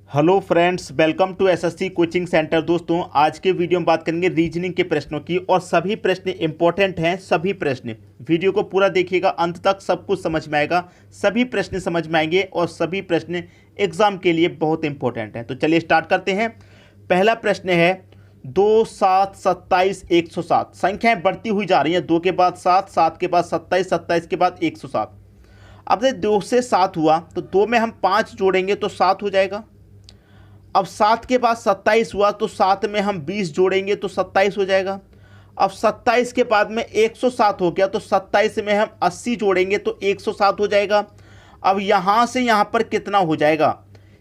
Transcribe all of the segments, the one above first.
Hello friends, welcome to SSC coaching centre. दोस्तों, आज के वीडियो में बात करेंगे रीजनिंग के प्रश्नों की और सभी प्रश्न इंपॉर्टेंट हैं। सभी प्रश्न वीडियो को पूरा देखिएगा, अंत तक सब कुछ समझ में आएगा, सभी प्रश्न समझ में आएंगे और सभी प्रश्न एग्जाम के लिए बहुत इंपॉर्टेंट हैं। तो चलिए स्टार्ट करते हैं। पहला प्रश्न है 2, 7, 27, 107। संख्याएं बढ़ती हुई जा रही हैं, 2 के बाद 7, 7 के बाद 27, 27 के बाद 107। अब से 2 से 7 हुआ तो 2 में हम 5 जोड़ेंगे तो 7 हो जाएगा। अब 7 के बाद 27 हुआ तो 7 में हम 20 जोड़ेंगे तो 27 हो जाएगा। अब 27 के बाद में 107 हो गया तो 27 में हम 80 जोड़ेंगे तो 107 हो जाएगा। अब यहाँ से यहाँ पर कितना हो जाएगा?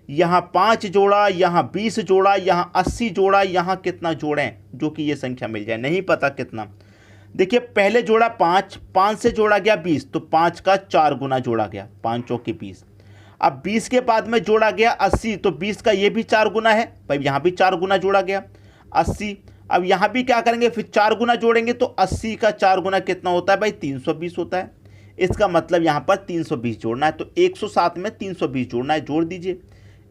यहाँ 5 जोड़ा, यहाँ 20 जोड़ा, यहाँ 80 जोड़ा, यहाँ कितना जोड़ें जो कि ये संख्या मिल जाए, नहीं पता कितना। देखिए, पहले जोड़ा 5, 5 से जोड़ा गया 20 तो 5 का 4 गुना जोड़ा गया, 5 चौके 20। अब 20 के बाद में जोड़ा गया 80 तो 20 का ये भी 4 गुना है भाई, यहाँ भी 4 गुना जोड़ा गया 80। अब यहाँ भी क्या करेंगे, फिर 4 गुना जोड़ेंगे तो 80 का 4 गुना कितना होता है भाई? 320 होता है। इसका मतलब यहाँ पर 320 जोड़ना है, तो 107 में 320 जोड़ना है। जोड़ दीजिए,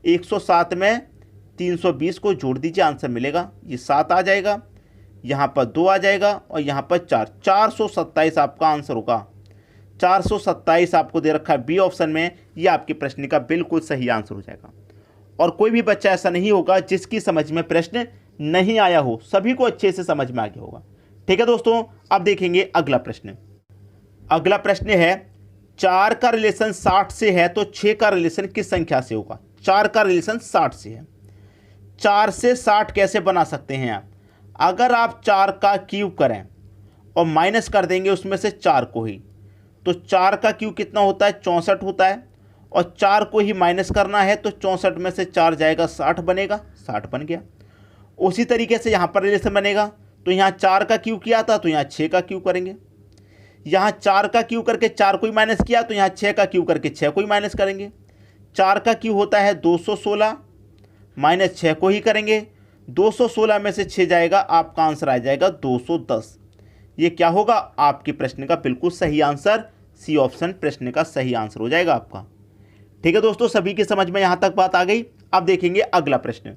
107 में 320 को जोड़ दीजिए, आंसर मिलेगा ये 7 आ जाएगा, यहाँ पर 2 आ जाएगा और यहाँ पर 4, 427 आपका आंसर होगा। 427 आपको दे रखा है बी ऑप्शन में, ये आपके प्रश्न का बिल्कुल सही आंसर हो जाएगा। और कोई भी बच्चा ऐसा नहीं होगा जिसकी समझ में प्रश्न नहीं आया हो, सभी को अच्छे से समझ में आ गया होगा। ठीक है दोस्तों, अब देखेंगे अगला प्रश्न। अगला प्रश्न है 4 का रिलेशन 60 से है तो 6 का रिलेशन किस संख्या से होगा? 4 का रिलेशन 60 से है, 4 से 60 कैसे बना सकते हैं आप? अगर आप 4 का क्यूब करें और माइनस कर देंगे उसमें से 4 को ही, तो 4 का क्यूब कितना होता है? 64 होता है। और 4 को ही माइनस करना है तो 64 में से 4 जाएगा, 60 बनेगा, 60 बन गया। उसी तरीके से यहाँ पर रिलेशन बनेगा, तो यहाँ 4 का क्यूब किया था तो यहाँ 6 का क्यूब करेंगे। यहाँ 4 का क्यूब करके 4 को ही माइनस किया तो यहाँ 6 का क्यूब करके 6 को ही माइनस करेंगे। 4 का क्यूब होता है 216, माइनस 6 को ही करेंगे, 216 में से 6 जाएगा, आपका आंसर आ जाएगा 210। ये क्या होगा? आपके प्रश्न का बिल्कुल सही आंसर सी ऑप्शन प्रश्न का सही आंसर हो जाएगा आपका। ठीक है दोस्तों, सभी की समझ में यहां तक बात आ गई। अब देखेंगे अगला प्रश्न।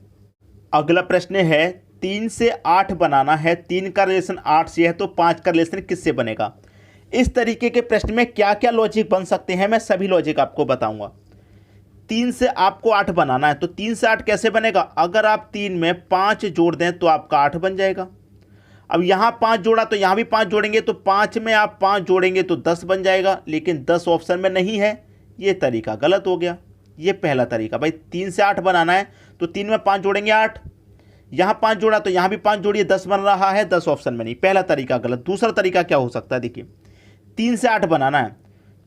अगला प्रश्न है 3 से 8 बनाना है, 3 का रिलेशन 8 से है तो 5 का रिलेशन किससे बनेगा? इस तरीके के प्रश्न में क्या क्या लॉजिक बन सकते हैं, मैं सभी लॉजिक आपको बताऊंगा। 3 से आपको 8 बनाना है तो 3 से 8 कैसे बनेगा? अगर आप 3 में 5 जोड़ दें तो आपका 8 बन जाएगा। अब यहाँ 5 जोड़ा तो यहाँ भी 5 जोड़ेंगे तो 5 में आप 5 जोड़ेंगे तो 10 बन जाएगा, लेकिन 10 ऑप्शन में नहीं है, ये तरीका गलत हो गया। ये पहला तरीका भाई, 3 से 8 बनाना है तो 3 में 5 जोड़ेंगे 8, यहाँ 5 जोड़ा तो यहाँ भी 5 जोड़िए 10 बन रहा है, 10 ऑप्शन में नहीं, पहला तरीका गलत। दूसरा तरीका क्या हो सकता है? देखिए, 3 से 8 बनाना है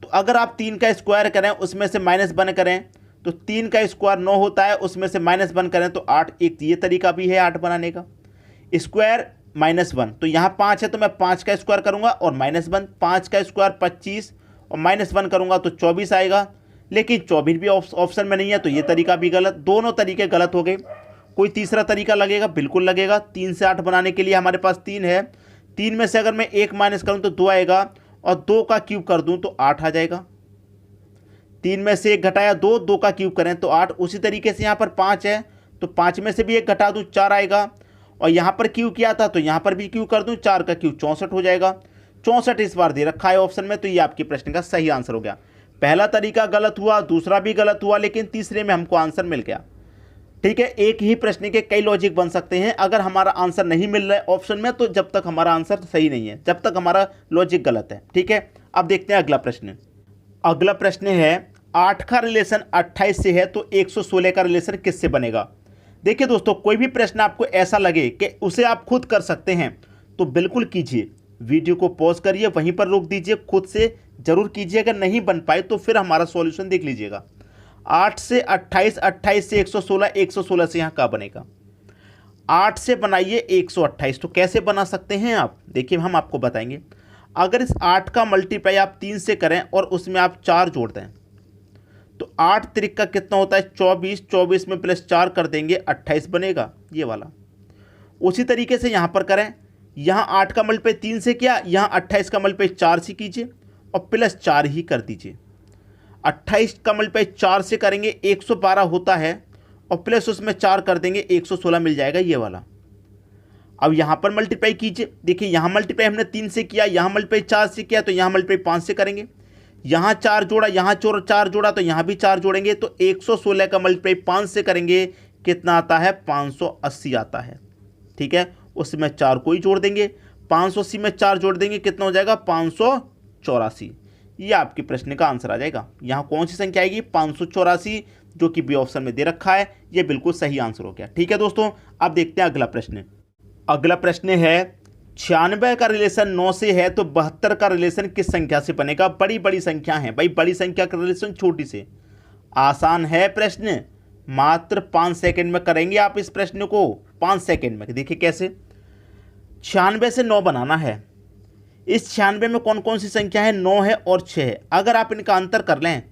तो अगर आप 3 का स्क्वायर करें उसमें से माइनस 1 करें तो 3 का स्क्वायर 9 होता है, उसमें से माइनस 1 करें तो 8। एक ये तरीका भी है 8 बनाने का, स्क्वायर -1। तो यहाँ 5 है तो मैं 5 का स्क्वायर करूँगा और -1, 5 का स्क्वायर 25 और -1 करूँगा तो 24 आएगा, लेकिन 24 भी ऑप्शन में नहीं है, तो ये तरीका भी गलत। दोनों तरीके गलत हो गए। कोई तीसरा तरीका लगेगा? बिल्कुल लगेगा। 3 से 8 बनाने के लिए हमारे पास 3 है, 3 में से अगर मैं 1 माइनस करूँ तो 2 आएगा और 2 का क्यूब कर दूँ तो 8 आ जाएगा। 3 में से 1 घटाया 2, 2 का क्यूब करें तो 8। उसी तरीके से यहाँ पर 5 है तो 5 में से भी 1 घटा दूँ 4 आएगा, और यहाँ पर क्यू किया था तो यहाँ पर भी क्यू कर दूँ, 4 का क्यू 64 हो जाएगा। 64 इस बार दे रखा है ऑप्शन में, तो ये आपके प्रश्न का सही आंसर हो गया। पहला तरीका गलत हुआ, दूसरा भी गलत हुआ, लेकिन तीसरे में हमको आंसर मिल गया। ठीक है, एक ही प्रश्न के कई लॉजिक बन सकते हैं। अगर हमारा आंसर नहीं मिल रहा है ऑप्शन में तो जब तक हमारा आंसर सही नहीं है, जब तक हमारा लॉजिक गलत है। ठीक है, अब देखते हैं अगला प्रश्न। अगला प्रश्न है 8 का रिलेशन 28 से है तो 116 का रिलेशन किससे बनेगा? देखिए दोस्तों, कोई भी प्रश्न आपको ऐसा लगे कि उसे आप खुद कर सकते हैं तो बिल्कुल कीजिए, वीडियो को पॉज करिए, वहीं पर रोक दीजिए, खुद से जरूर कीजिए। अगर नहीं बन पाए तो फिर हमारा सॉल्यूशन देख लीजिएगा। 8 से 28, 28 से 116, 116 से यहाँ क्या बनेगा? 8 से बनाइए 128, तो कैसे बना सकते हैं आप? देखिए, हम आपको बताएंगे। अगर इस 8 का मल्टीप्लाई आप 3 से करें और उसमें आप 4 जोड़ दें तो 8 त्रिक का कितना होता है? 24, 24 में प्लस 4 कर देंगे 28 बनेगा, ये वाला। उसी तरीके से यहाँ पर करें, यहाँ 8 का मल्टीप्लाई 3 से किया, यहाँ 28 का मल्टीप्लाई 4 से कीजिए और प्लस 4 ही कर दीजिए। 28 का मल्टीप्लाई 4 से करेंगे 112 होता है और प्लस उसमें 4 कर देंगे, 116 मिल जाएगा ये वाला। अब यहाँ पर मल्टीप्लाई कीजिए, देखिए यहाँ मल्टीप्लाई हमने 3 से किया, यहाँ मल्टीप्लाई 4 से किया, तो यहाँ मल्टीप्लाई 5 से करेंगे। यहाँ 4 जोड़ा, यहाँ 4 जोड़ा, तो यहाँ भी 4 जोड़ेंगे, तो 116 का मल्टीप्लाई 5 से करेंगे, कितना आता है 580 आता है। ठीक है, उसमें 4 को ही जोड़ देंगे, 580 में 4 जोड़ देंगे, कितना हो जाएगा 584। ये आपके प्रश्न का आंसर आ जाएगा। यहाँ कौन सी संख्या आएगी 584, जो कि बी ऑप्शन में दे रखा है। ये बिल्कुल सही आंसर हो गया। ठीक है दोस्तों, अब देखते हैं अगला प्रश्न। अगला प्रश्न है 96 का रिलेशन 9 से है तो 72 का रिलेशन किस संख्या से बनेगा। बड़ी बड़ी संख्या है भाई, बड़ी संख्या का रिलेशन छोटी से। आसान है प्रश्न, मात्र 5 सेकंड में करेंगे आप इस प्रश्न को, 5 सेकंड में। देखिए कैसे, 96 से 9 बनाना है। इस 96 में कौन कौन सी संख्या है, 9 है और 6 है। अगर आप इनका अंतर कर लें,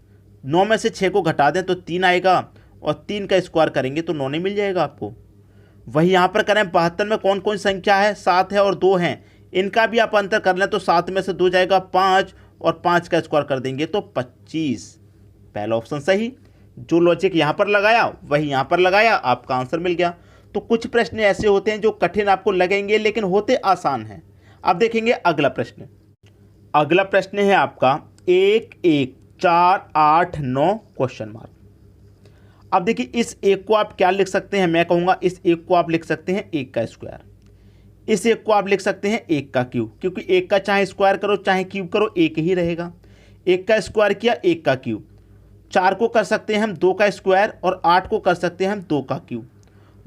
9 में से 6 को घटा दें तो 3 आएगा, और 3 का स्क्वायर करेंगे तो 9 नहीं मिल जाएगा आपको। वही यहाँ पर करें, 72 में कौन कौन सी संख्या है, 7 है और 2 हैं। इनका भी आप अंतर कर लें तो 7 में से 2 जाएगा 5, और 5 का स्क्वायर कर देंगे तो 25। पहला ऑप्शन सही। जो लॉजिक यहाँ पर लगाया वही यहाँ पर लगाया, आपका आंसर मिल गया। तो कुछ प्रश्न ऐसे होते हैं जो कठिन आपको लगेंगे लेकिन होते आसान हैं। अब देखेंगे अगला प्रश्न। अगला प्रश्न है आपका 1 1 4 8 9 क्वेश्चन मार्क। अब देखिए इस 1 को आप क्या लिख सकते हैं, मैं कहूँगा इस 1 को आप लिख सकते हैं 1 का स्क्वायर। इस 1 को आप लिख सकते हैं 1 का क्यूब, क्योंकि 1 का चाहे स्क्वायर करो चाहे क्यूब करो 1 ही रहेगा। 1 का स्क्वायर किया 1 का क्यूब। 4 को कर सकते हैं हम 2 का स्क्वायर, और 8 को कर सकते हैं हम 2 का क्यूब।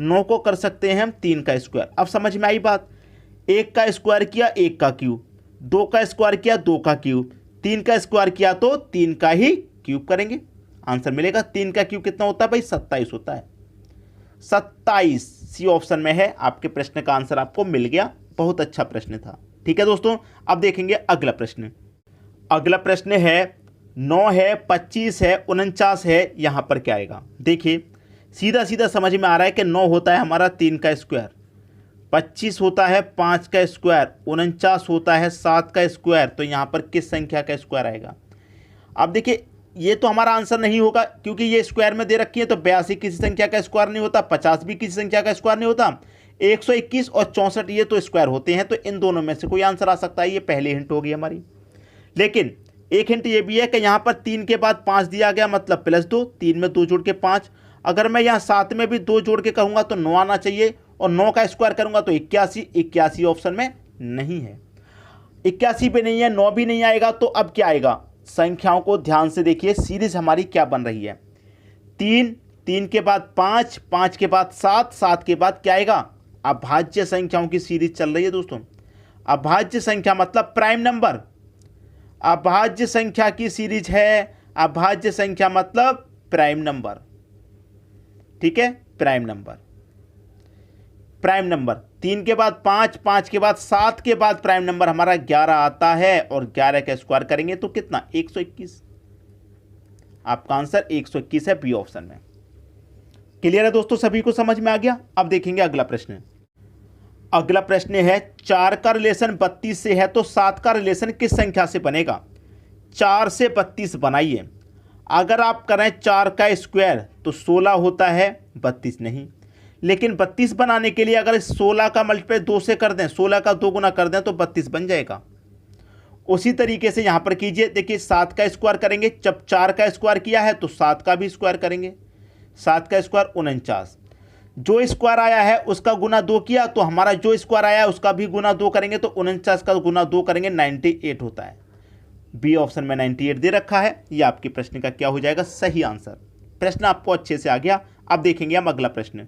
9 को कर सकते हैं हम 3 का स्क्वायर। अब समझ में आई बात, 1 का स्क्वायर किया 1 का क्यूब, 2 का स्क्वायर किया 2 का क्यूब, 3 का स्क्वायर किया तो 3 का ही क्यूब करेंगे, आंसर मिलेगा। 3 का क्यूब कितना होता है भाई, 27 होता है। 27 सी ऑप्शन में है। आपके प्रश्न का आंसर आपको मिल गया, बहुत अच्छा प्रश्न था। ठीक है दोस्तों, अब देखेंगे अगला प्रश्न। अगला प्रश्न है 9 है 25 है 49 है, यहाँ पर क्या आएगा। देखिए सीधा सीधा समझ में आ रहा है कि 9 होता है हमारा 3 का स्क्वायर, 25 होता है 5 का स्क्वायर, 49 होता है 7 का स्क्वायर, तो यहाँ पर किस संख्या का स्क्वायर आएगा। अब देखिए ये तो हमारा आंसर नहीं होगा, क्योंकि ये स्क्वायर में दे रखी है, तो 82 किसी संख्या का स्क्वायर नहीं होता, 50 भी किसी संख्या का स्क्वायर नहीं होता, 121 और 64 ये तो स्क्वायर होते हैं, तो इन दोनों में से कोई आंसर आ सकता है। ये पहली हिंट होगी हमारी। लेकिन एक हिंट ये भी है कि यहाँ पर 3 के बाद 5 दिया गया, मतलब +2, 3 में 2 जोड़ के 5। अगर मैं यहाँ 7 में भी 2 जोड़ के कहूँगा तो 9 आना चाहिए, और 9 का स्क्वायर करूँगा तो 81। 81 ऑप्शन में नहीं है, 81 भी नहीं है, 9 भी नहीं आएगा। तो अब क्या आएगा, संख्याओं को ध्यान से देखिए, सीरीज हमारी क्या बन रही है। 3, 3 के बाद 5, 5 के बाद 7, 7 के बाद क्या आएगा, अभाज्य संख्याओं की सीरीज चल रही है दोस्तों। अभाज्य संख्या मतलब प्राइम नंबर, अभाज्य संख्या की सीरीज है। अभाज्य संख्या मतलब प्राइम नंबर, ठीक है, प्राइम नंबर। प्राइम नंबर 3 के बाद 5, 5 के बाद 7 के बाद प्राइम नंबर हमारा 11 आता है, और 11 का स्क्वायर करेंगे तो कितना, 121। आपका आंसर 121 है बी ऑप्शन में। क्लियर है दोस्तों, सभी को समझ में आ गया। अब देखेंगे अगला प्रश्न। अगला प्रश्न है 4 का रिलेशन 32 से है तो 7 का रिलेशन किस संख्या से बनेगा। 4 से 32 बनाइए। अगर आप करें 4 का स्क्वायर तो 16 होता है, 32 नहीं। लेकिन 32 बनाने के लिए अगर 16 का मल्टीप्लाई 2 से कर दें, 16 का 2 गुना कर दें तो 32 बन जाएगा। उसी तरीके से यहाँ पर कीजिए, देखिए 7 का स्क्वायर करेंगे, जब 4 का स्क्वायर किया है तो 7 का भी स्क्वायर करेंगे। 7 का स्क्वायर 49, जो स्क्वायर आया है उसका गुना 2 किया, तो हमारा जो स्क्वायर आया है उसका भी गुना 2 करेंगे, तो 49 का गुना 2 करेंगे 98 होता है। बी ऑप्शन में 98 दे रखा है। ये आपके प्रश्न का क्या हो जाएगा, सही आंसर। प्रश्न आपको अच्छे से आ गया। अब देखेंगे हम अगला प्रश्न।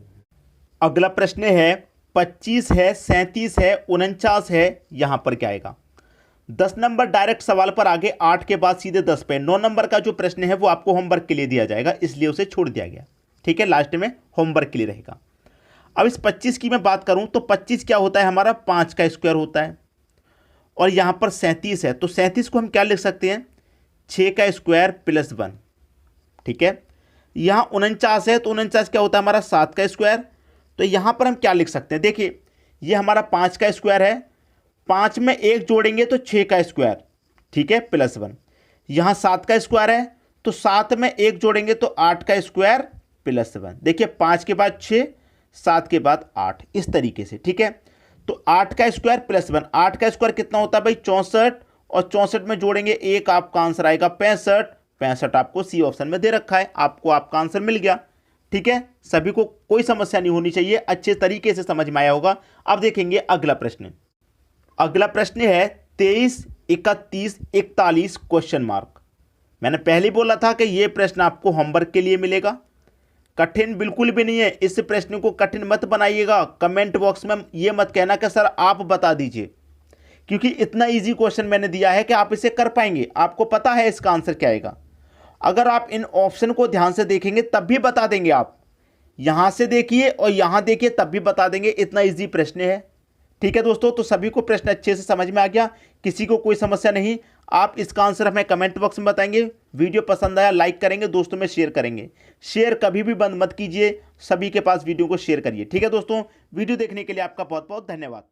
अगला प्रश्न है 25 है 37 है 49 है, यहाँ पर क्या आएगा। 10 नंबर डायरेक्ट सवाल पर आगे, 8 के बाद सीधे 10 पे। 9 नंबर का जो प्रश्न है वो आपको होमवर्क के लिए दिया जाएगा, इसलिए उसे छोड़ दिया गया। ठीक है, लास्ट में होमवर्क के लिए रहेगा। अब इस 25 की मैं बात करूं तो 25 क्या होता है हमारा, 5 का स्क्वायर होता है, और यहाँ पर 37 है, तो 37 को हम क्या लिख सकते हैं, 6 का स्क्वायर प्लस 1। ठीक है, यहाँ 49 है तो 49 क्या होता है हमारा, 7 का स्क्वायर। तो यहाँ पर हम क्या लिख सकते हैं, देखिए ये हमारा 5 का स्क्वायर है, 5 में 1 जोड़ेंगे तो 6 का स्क्वायर, ठीक है, प्लस 1। यहाँ 7 का स्क्वायर है तो 7 में 1 जोड़ेंगे तो 8 का स्क्वायर +1। देखिए 5 के बाद 6, 7 के बाद 8, इस तरीके से, ठीक है। तो 8 का स्क्वायर +1, 8 का स्क्वायर कितना होता है भाई 64, और 64 में जोड़ेंगे 1, आपका आंसर आएगा 65। 65 आपको सी ऑप्शन में दे रखा है, आपको आपका आंसर मिल गया, ठीक है। सभी को कोई समस्या नहीं होनी चाहिए, अच्छे तरीके से समझ में आया होगा। अब देखेंगे अगला प्रश्न। अगला प्रश्न है 23, 31, 41 क्वेश्चन मार्क। मैंने पहले बोला था कि यह प्रश्न आपको होमवर्क के लिए मिलेगा, कठिन बिल्कुल भी नहीं है। इस प्रश्न को कठिन मत बनाइएगा, कमेंट बॉक्स में ये मत कहना कि सर आप बता दीजिए, क्योंकि इतना इजी क्वेश्चन मैंने दिया है कि आप इसे कर पाएंगे, आपको पता है इसका आंसर क्या आएगा। अगर आप इन ऑप्शन को ध्यान से देखेंगे तब भी बता देंगे, आप यहां से देखिए और यहां देखिए तब भी बता देंगे, इतना इजी प्रश्न है, ठीक है दोस्तों। तो सभी को प्रश्न अच्छे से समझ में आ गया, किसी को कोई समस्या नहीं। आप इसका आंसर हमें कमेंट बॉक्स में बताएंगे। वीडियो पसंद आया लाइक करेंगे, दोस्तों में शेयर करेंगे। शेयर कभी भी बंद मत कीजिए, सभी के पास वीडियो को शेयर करिए, ठीक है दोस्तों। वीडियो देखने के लिए आपका बहुत बहुत धन्यवाद।